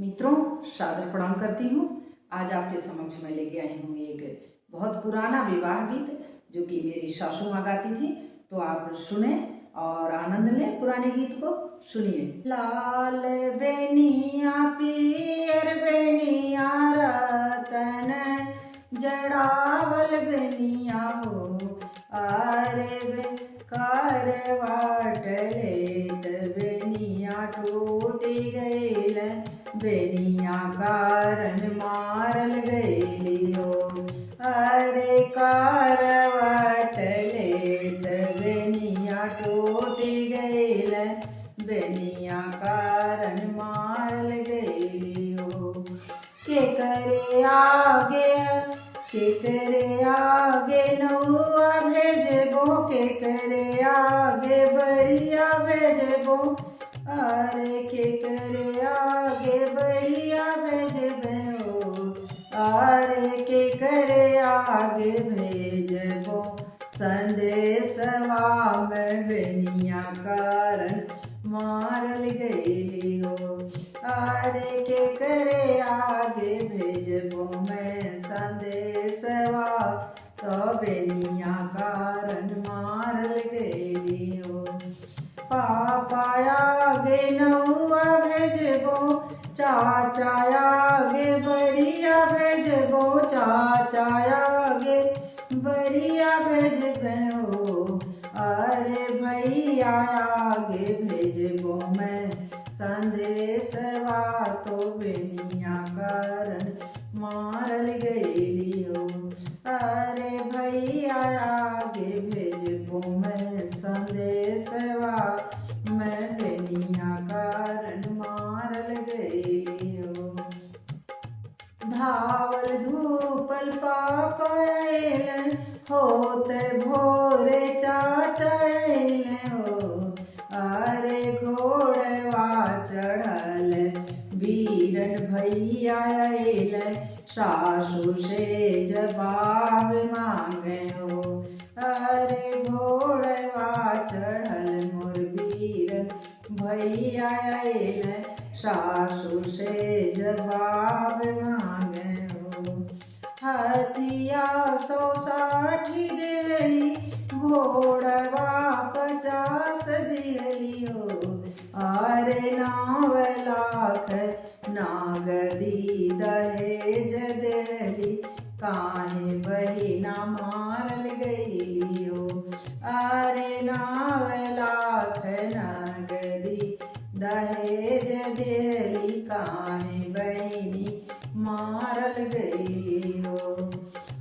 मित्रों, सादर प्रणाम करती हूँ। आज आपके समक्ष मैं लेके आई हूँ एक बहुत पुराना विवाह गीत जो कि मेरी सासू माँ गाती थी। तो आप सुने और आनंद लें पुराने गीत को। सुनिए। लाल बेनिया पियर बेनिया रतन जड़ावल बेनिया हो, अरे बे करवाट लेत बेनिया टूटी गईल, बेनिया कारण मारल गईलियो, अरे करवाट लेत बेनिया टूटी गईल, बेनिया कारण मारल गईलियो। के करे आगे नौआ भेजबो, के करे आगे बरिया भेजबो, अरे के करे आगे बरिया भेजबो, अरे के करे आगे भेजबो, संदेशवा में बेनिया कारण मारल गईलियो, अरे के करे आगे भेजबो मैं संदेशवा, तो बेनिया कारण मारल गईलियो। पापा आगे नौआ भेजबो, चाचा आगे बरिया भेजबो, चाचा आगे बरिया भेजबो, अरे भैया आगे भेजबो मैं संदेशवा, तो बेनिया कारण मारल गईलियो, अरे भैया आगे भेजबो मैं संदेशवा, मैं बेनिया कारण मारल गईलियो। धावल धूपल पापा अइलन, होते भोरे चाचा अइलन हो, अरे घोड़वा चढ़ल वीरन भैया अइलन, सासू से जवाब मांगे हो, अरे घोड़वा चढ़ल मोर वीरन भैया अइलन, सासू से जवाब मांगे हो। हथिया 160 देली, घोड़वा 50 दिलियो, अरे 9 लाख नागदी दहेज देली, काहे बहिना मारल गईलियो, अरे 9 लाख नागदी दहेज देली, काहे बहिनी मारल गईलियो।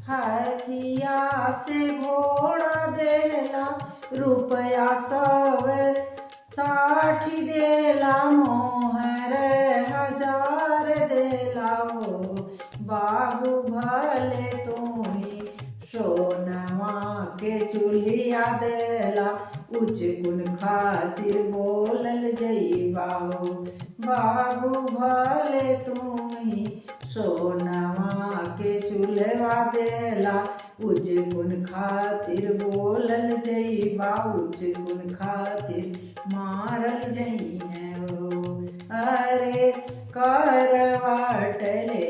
हथिया से घोड़ा देला, रुपया 160 देला, मोहर 1000 देला हो, बाबू भले तुम्ही सोनवा के चूल्हिया देला, उच्च गुण खातिर बोलल जइबा हो, बाबू भले तुम्ही सोनवा के चूल्हा देला, उच्च गुण खातिर बोलल जइबा, उच्च गुण खातिर मारल जइहे हो, अरे करवाट ले